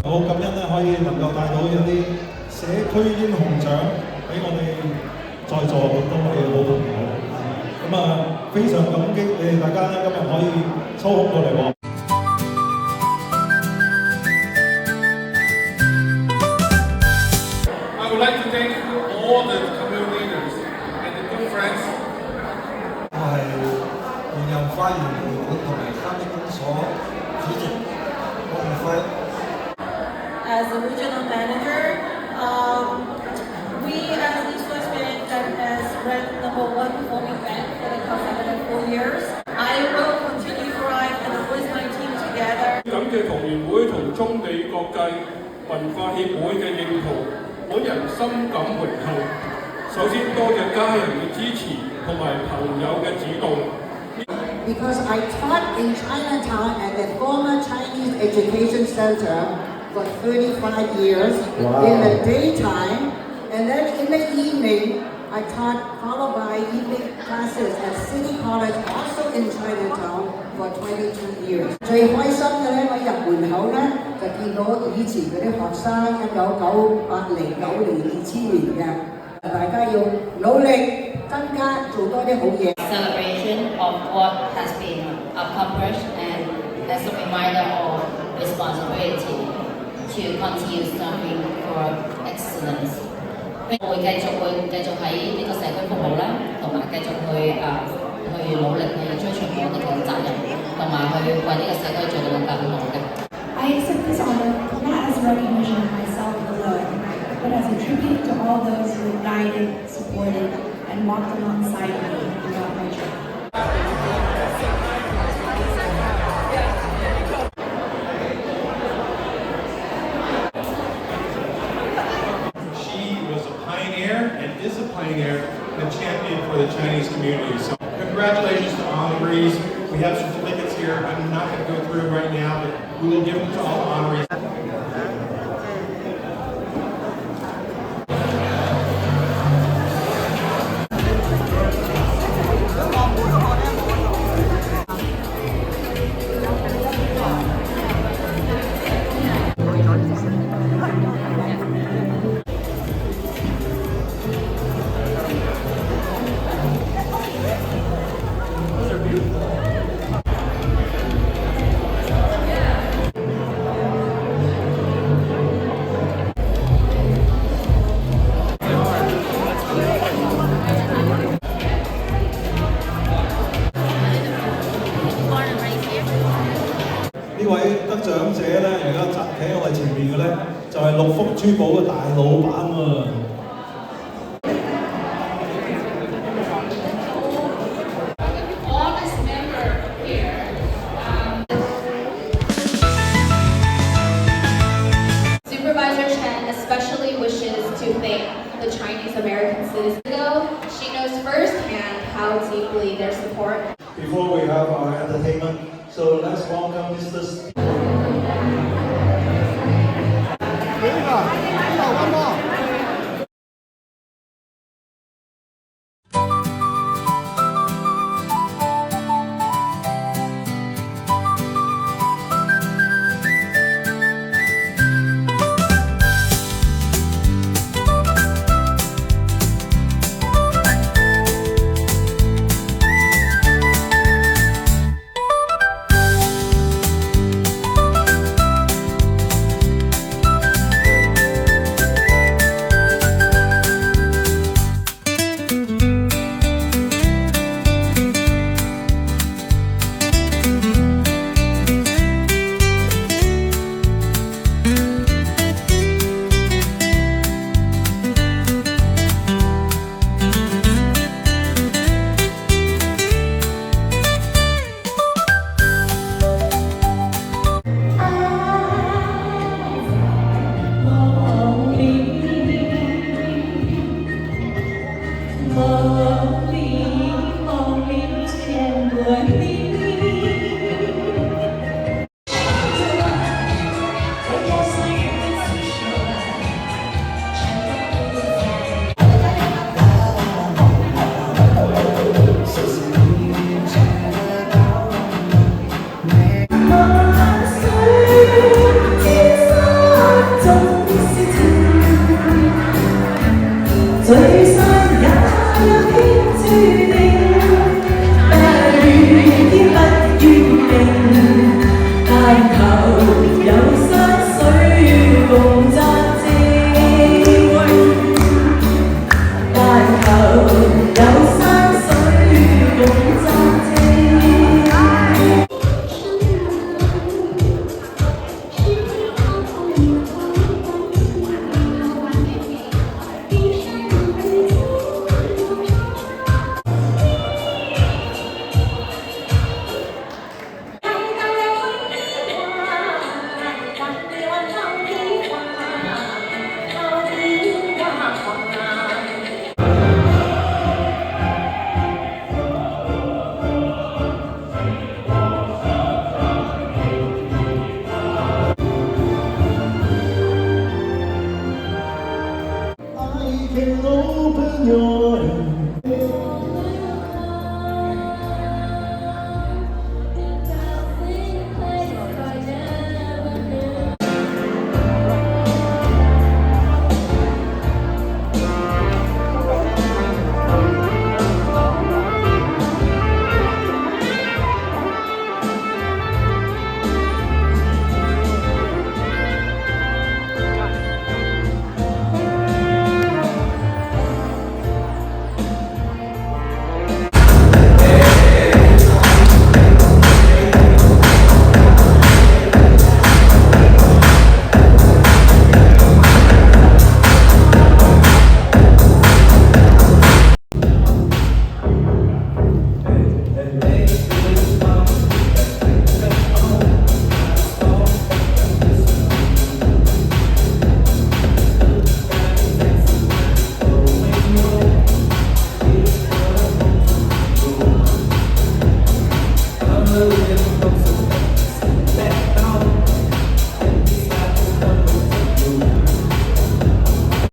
好感恩咧，可以能夠帶到一啲社區英雄獎俾我哋在座咁多位好朋友。咁啊，非常感激你哋大家咧，今日可以抽空過嚟喎。I would like to thank all the community leaders and the good friends. 我係現任花園會館同埋三一公所主席郭耀輝。As the regional manager, we as East West Bank that has ranked #1 performing bank for the consecutive 4 years. I will continue to thrive and with my team together. 感謝同聯會同中美國際文化協會嘅認同，本人深感榮幸。首先多謝家人嘅支持同埋朋友嘅指導。Because I taught in Chinatown at the former Chinese Education Center for 35 years in the daytime, and then in the evening, I taught followed by evening classes at City College, also in Chinatown, for 22 years. 最開心嘅咧，我入門口咧就見到以前嗰啲學生1980、90年、2000年嘅，大家要努力增加，做多啲好嘢。Celebration of what has been accomplished and as a reminder of responsibility to continue striving for excellence. 會繼續喺呢個社區服務啦，同埋繼續去努力去追隨我哋嘅責任，同埋去為呢個社區做到更好嘅。I accept this honor not as a recognition of myself alone, but as a tribute to all those who have guided, supported, and walked alongside me throughout my journey. She was a pioneer and is a pioneer and a champion for the Chinese community. So congratulations to honorees. We have certificates here. I'm not going to go through them right now, but we will give them to all the honorees. Those are beautiful. 呢位得獎者咧，而家企喺我哋前面嘅咧，就係六福珠寶嘅大老闆喎。Supervisor Chen especially wishes to thank the Chinese American citizens. She knows firsthand how deeply their support. Before we have our entertainment, so let's welcome Mr.